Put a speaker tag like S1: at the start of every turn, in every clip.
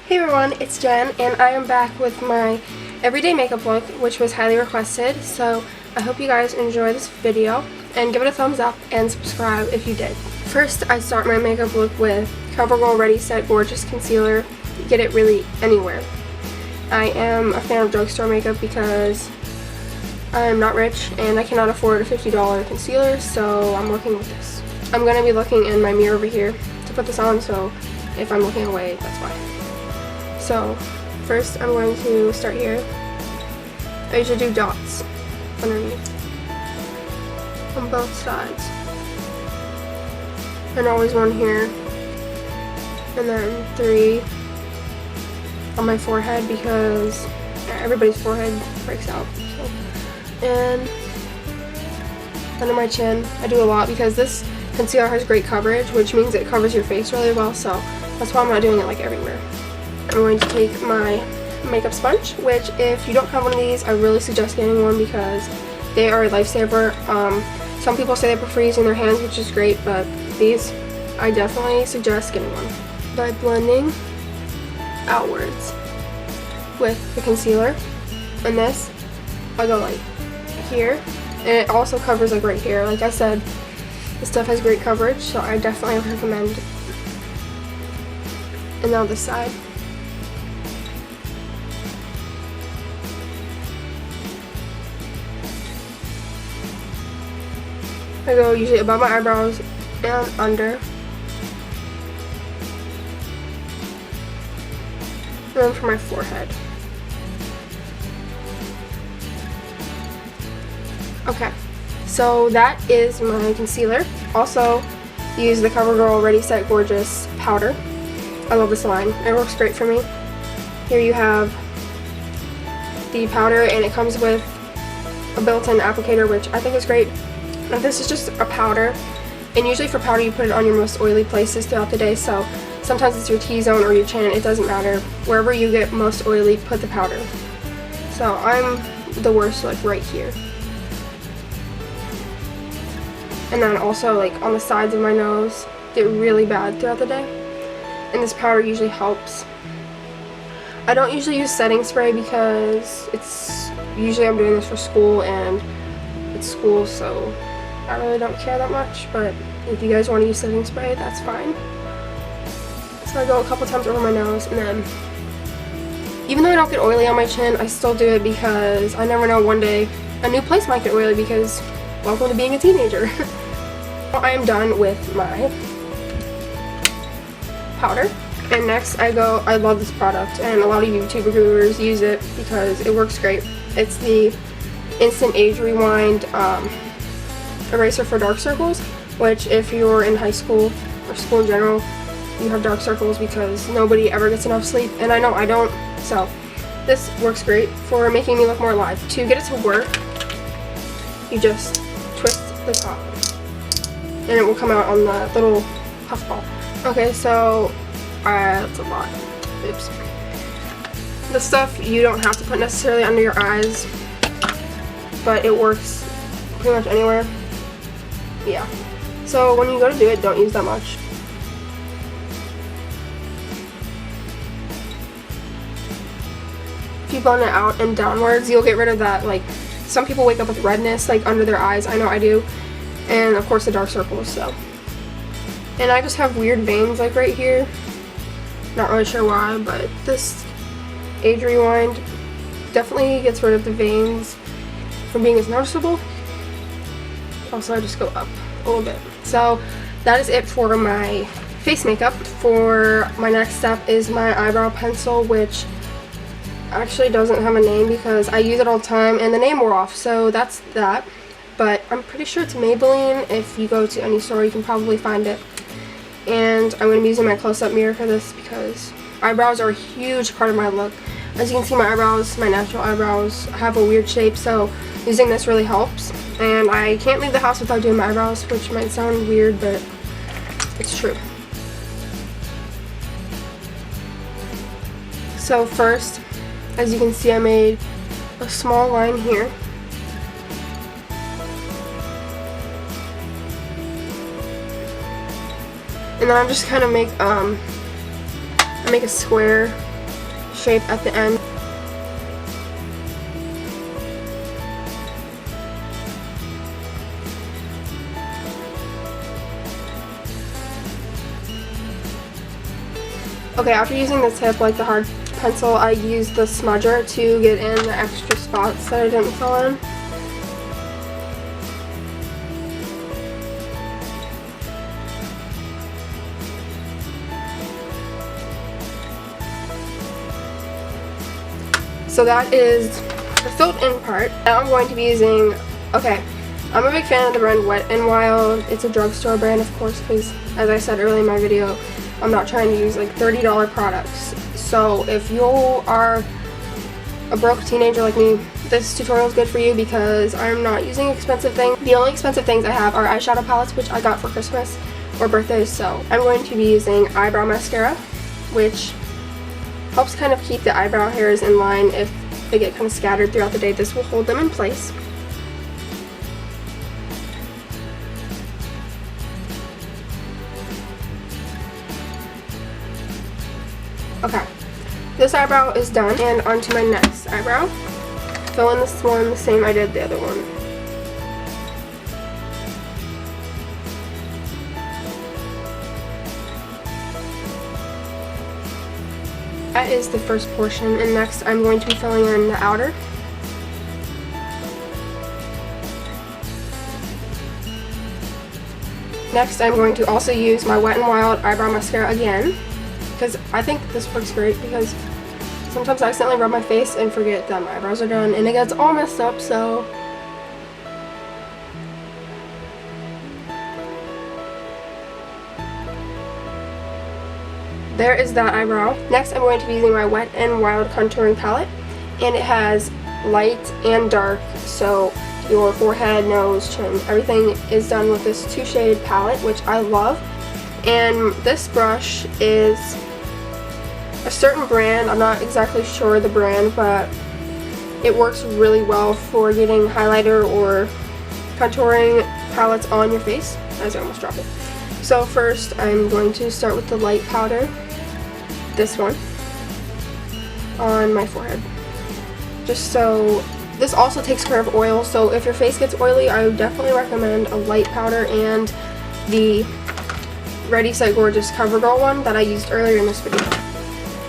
S1: Hey everyone, it's Jen, and I am back with my everyday makeup look, which was highly requested, so I hope you guys enjoy this video, and give it a thumbs up and subscribe if you did. First, I start my makeup look with CoverGirl Ready Set Gorgeous Concealer. Get it really anywhere. I am a fan of drugstore makeup because I am not rich and I cannot afford a $50 concealer, so I'm working with this. I'm going to be looking in my mirror over here to put this on, so if I'm looking away, that's why. So, first I'm going to start here. I usually do dots underneath on both sides. And always one here. And then 3 on my forehead because everybody's forehead breaks out. So. And under my chin, I do a lot because this concealer has great coverage, which means it covers your face really well, so that's why I'm not doing it like everywhere. I'm going to take my makeup sponge, which if you don't have one of these, I really suggest getting one because they are a lifesaver. Some people say they prefer using their hands, which is great, but these, I definitely suggest getting one. By blending outwards with the concealer, and this, I go like here, and it also covers like right here. Like I said, this stuff has great coverage, so I definitely recommend. And now this side. I go usually above my eyebrows and under. And then for my forehead. Okay, so that is my concealer. Also, use the CoverGirl Ready Set Gorgeous powder. I love this line. It works great for me. Here you have the powder, and it comes with a built-in applicator, which I think is great. Now this is just a powder, and usually for powder you put it on your most oily places throughout the day, so sometimes it's your T-zone or your chin, it doesn't matter. Wherever you get most oily, put the powder. So I'm the worst like right here. And then also like on the sides of my nose, get really bad throughout the day. And this powder usually helps. I don't usually use setting spray because usually I'm doing this for school and it's school, so I really don't care that much, but if you guys want to use setting spray, that's fine. So I go a couple times over my nose, and then even though I don't get oily on my chin, I still do it because I never know, one day a new place might get oily because welcome to being a teenager. I am done with my powder, and next I love this product, and a lot of YouTube reviewers use it because it works great. It's the Instant Age Rewind eraser for dark circles, which if you're in high school or school in general, you have dark circles because nobody ever gets enough sleep, and I know I don't, so this works great for making me look more alive. To get it to work, you just twist the top and it will come out on the little puffball. Okay, so that's a lot. Oops. The stuff you don't have to put necessarily under your eyes, but it works pretty much anywhere. Yeah. So when you go to do it, don't use that much. If you blend it out and downwards, you'll get rid of that, like, some people wake up with redness, like, under their eyes. I know I do. And, of course, the dark circles, so. And I just have weird veins, like, right here. Not really sure why, but this Age Rewind definitely gets rid of the veins from being as noticeable. Also, I just go up a little bit. So that is it for my face makeup. For my next step is my eyebrow pencil, which actually doesn't have a name because I use it all the time and the name wore off, so that's that. But I'm pretty sure it's Maybelline. If you go to any store, you can probably find it. And I'm going to be using my close-up mirror for this because eyebrows are a huge part of my look. As you can see, my eyebrows, my natural eyebrows, have a weird shape, so using this really helps. And I can't leave the house without doing my eyebrows, which might sound weird, but it's true. So first, as you can see, I made a small line here. And then I'm just kind of make a square shape at the end. Okay, after using the tip, like the hard pencil, I used the smudger to get in the extra spots that I didn't fill in. So that is the filled in part. Now I'm going to be using, okay, I'm a big fan of the brand Wet n Wild. It's a drugstore brand, of course, because as I said earlier in my video, I'm not trying to use like $30 products. So if you are a broke teenager like me, this tutorial is good for you because I'm not using expensive things. The only expensive things I have are eyeshadow palettes, which I got for Christmas or birthdays. So I'm going to be using eyebrow mascara, which helps kind of keep the eyebrow hairs in line if they get kind of scattered throughout the day. This will hold them in place. Okay, this eyebrow is done, and onto my next eyebrow. Fill in this one the same I did the other one. That is the first portion, and next I'm going to be filling in the outer. Next I'm going to also use my Wet n Wild eyebrow mascara again, because I think this works great, because sometimes I accidentally rub my face and forget that my eyebrows are done and it gets all messed up. So there is that eyebrow. Next I'm going to be using my Wet n Wild contouring palette, and it has light and dark, so your forehead, nose, chin, everything is done with this 2-shade palette, which I love. And this brush is a certain brand. I'm not exactly sure the brand, but it works really well for getting highlighter or contouring palettes on your face. As I almost dropped it. So first I'm going to start with the light powder, this one, on my forehead. Just so, this also takes care of oil, so if your face gets oily, I would definitely recommend a light powder and the Ready Set Gorgeous CoverGirl one that I used earlier in this video.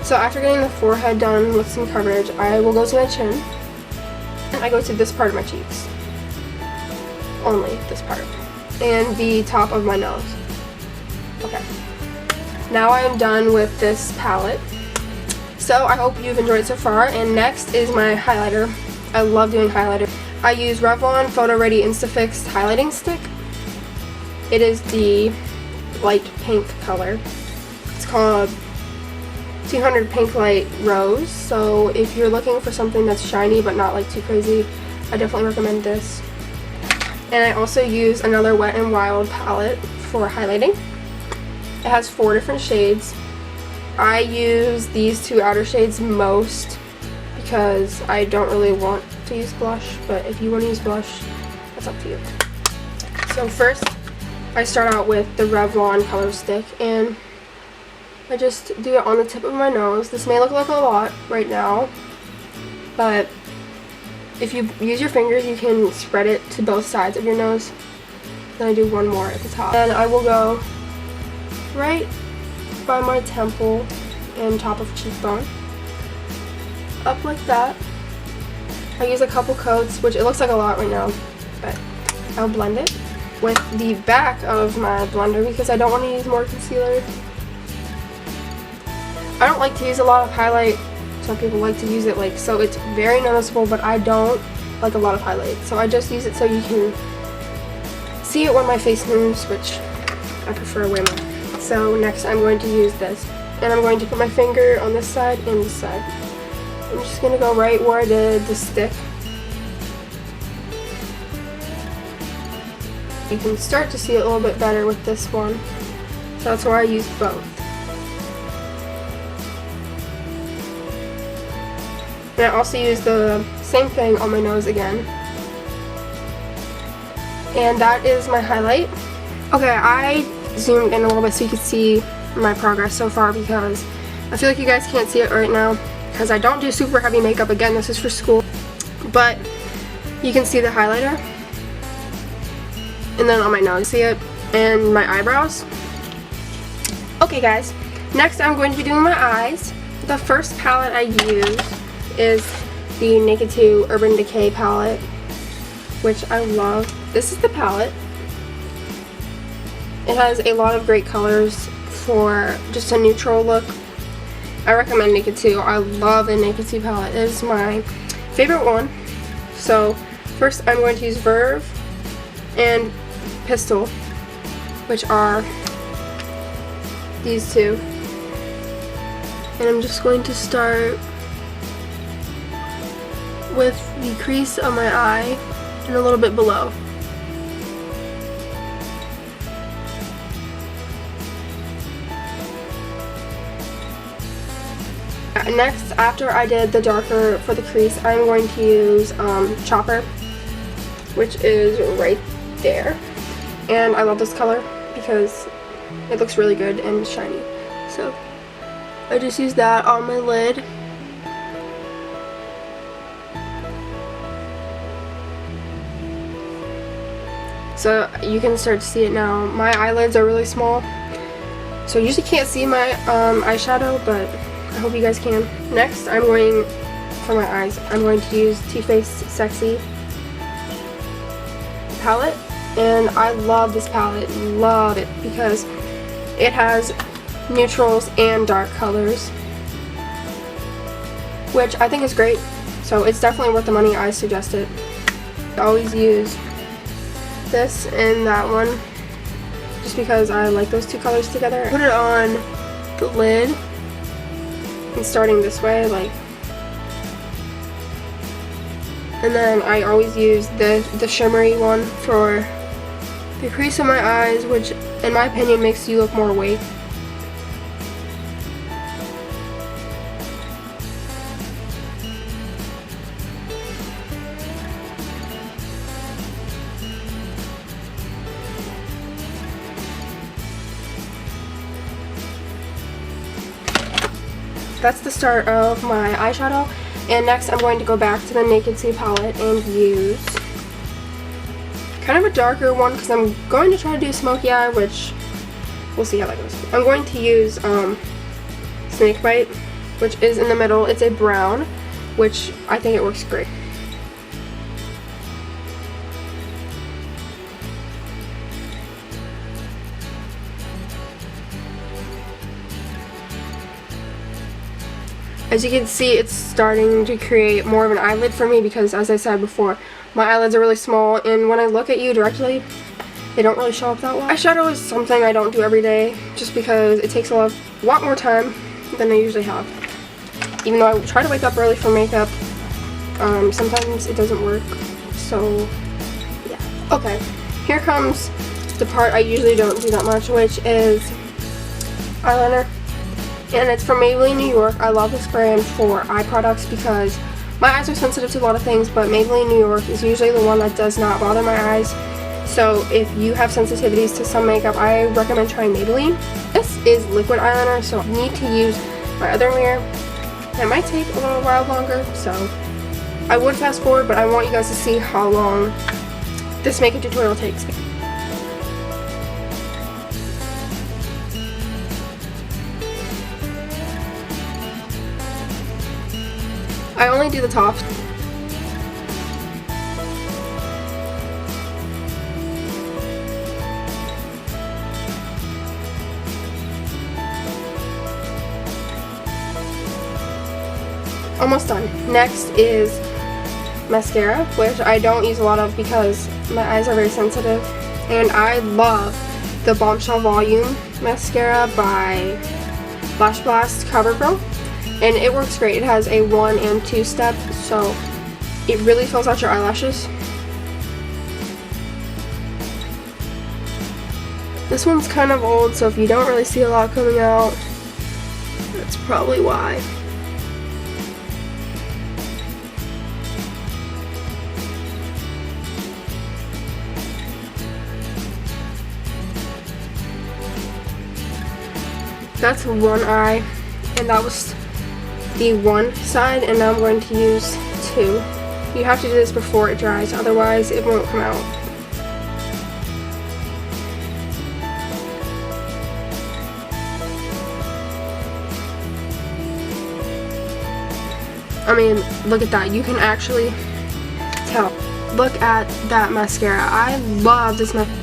S1: So after getting the forehead done with some coverage, I will go to my chin, and I go to this part of my cheeks. Only this part. And the top of my nose. Okay. Now I am done with this palette. So I hope you've enjoyed it so far, and next is my highlighter. I love doing highlighter. I use Revlon Photo Ready Instafix highlighting stick. It is the light pink color. It's called 200 Pink Light Rose, so if you're looking for something that's shiny but not like too crazy, I definitely recommend this. And I also use another Wet n Wild palette for highlighting. It has 4 different shades. I use these 2 outer shades most because I don't really want to use blush, but if you want to use blush, that's up to you. So first, I start out with the Revlon color stick, and I just do it on the tip of my nose. This may look like a lot right now, but if you use your fingers, you can spread it to both sides of your nose. Then I do one more at the top. And I will go right by my temple and top of cheekbone. Up like that. I use a couple coats, which it looks like a lot right now, but I'll blend it with the back of my blender because I don't want to use more concealer. I don't like to use a lot of highlight. Some people like to use it like so it's very noticeable, but I don't like a lot of highlight. So I just use it so you can see it when my face moves, which I prefer way more. So next I'm going to use this, and I'm going to put my finger on this side and this side. I'm just going to go right where I did the stick. You can start to see it a little bit better with this one. So that's why I use both. And I also use the same thing on my nose again. And that is my highlight. Okay, I zoomed in a little bit so you can see my progress so far because I feel like you guys can't see it right now. because I don't do super heavy makeup. Again, this is for school. But you can see the highlighter. And then on my nose, see it? And my eyebrows. Okay guys, next I'm going to be doing my eyes. The first palette I use is the Naked 2 Urban Decay palette, which I love. This is the palette. It has a lot of great colors for just a neutral look. I recommend Naked 2. I love the Naked 2 palette. It is my favorite one. So first I'm going to use Verve and Pistol, which are these two. And I'm just going to start with the crease of my eye and a little bit below. Next, after I did the darker for the crease, I'm going to use Chopper, which is right there. And I love this color because it looks really good and shiny. So I just use that on my lid. So you can start to see it now. My eyelids are really small, so you usually can't see my eyeshadow, but I hope you guys can. Next, I'm going, for my eyes, I'm going to use Too Faced Sexy palette. And I love this palette, love it, because it has neutrals and dark colors, which I think is great. So it's definitely worth the money. I suggest it. I always use this and that one just because I like those two colors together. Put it on the lid and starting this way, like, and then I always use the shimmery one for the crease of my eyes, which in my opinion makes you look more awake. That's the start of my eyeshadow. And next I'm going to go back to the Naked 2 palette and use kind of a darker one because I'm going to try to do a smoky eye, which we'll see how that goes. I'm going to use Snakebite, which is in the middle. It's a brown, which I think it works great. As you can see, it's starting to create more of an eyelid for me because, as I said before, my eyelids are really small, and when I look at you directly, they don't really show up that well. Eyeshadow is something I don't do every day just because it takes a lot more time than I usually have. Even though I try to wake up early for makeup, sometimes it doesn't work, so yeah. Okay, here comes the part I usually don't do that much, which is eyeliner. And it's from Maybelline New York. I love this brand for eye products because my eyes are sensitive to a lot of things, but Maybelline New York is usually the one that does not bother my eyes. So if you have sensitivities to some makeup, I recommend trying Maybelline. This is liquid eyeliner, so I need to use my other mirror. It might take a little while longer, so I would fast forward, but I want you guys to see how long this makeup tutorial takes. I only do the top. Almost done. Next is mascara, which I don't use a lot of because my eyes are very sensitive. And I love the Bombshell Volume mascara by Lash Blast CoverGirl. And it works great. It has a 1 and 2 step, so it really fills out your eyelashes. This one's kind of old, so if you don't really see a lot coming out, that's probably why. That's one eye, and that was the one side, and now I'm going to use two. You have to do this before it dries, otherwise it won't come out. I mean, look at that. You can actually tell. Look at that mascara. I love this mascara.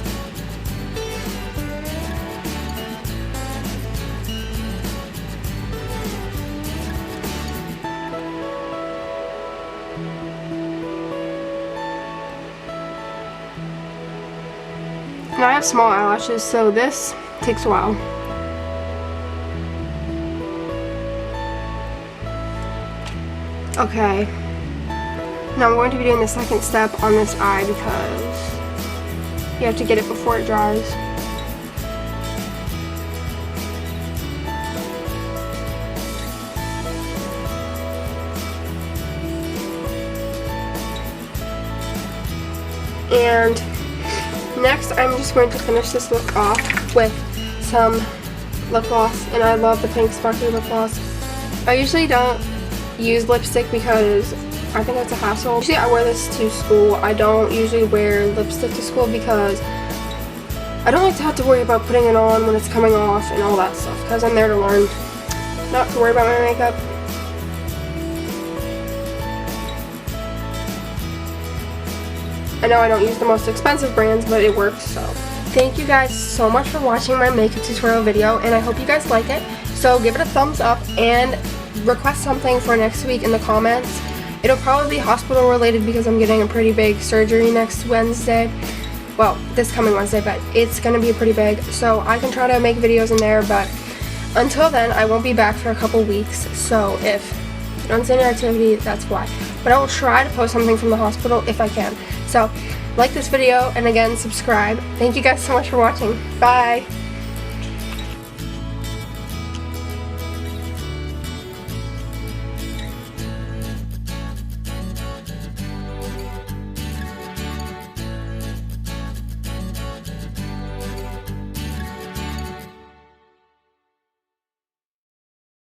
S1: And I have small eyelashes, so this takes a while. Okay, now I'm going to be doing the second step on this eye because you have to get it before it dries. And next I'm just going to finish this look off with some lip gloss, and I love the pink sparkly lip gloss. I usually don't use lipstick because I think that's a hassle. Usually I wear this to school. I don't usually wear lipstick to school because I don't like to have to worry about putting it on when it's coming off and all that stuff, because I'm there to learn, not to worry about my makeup. I know I don't use the most expensive brands, but it works. So thank you guys so much for watching my makeup tutorial video, and I hope you guys like it. So give it a thumbs up and request something for next week in the comments. It'll probably be hospital related because I'm getting a pretty big surgery next Wednesday. Well, this coming Wednesday, but it's gonna be pretty big, so I can try to make videos in there, but until then I won't be back for a couple weeks. So if you don't see any activity, that's why. But I will try to post something from the hospital if I can. So like this video, and again, subscribe. Thank you guys so much for watching. Bye.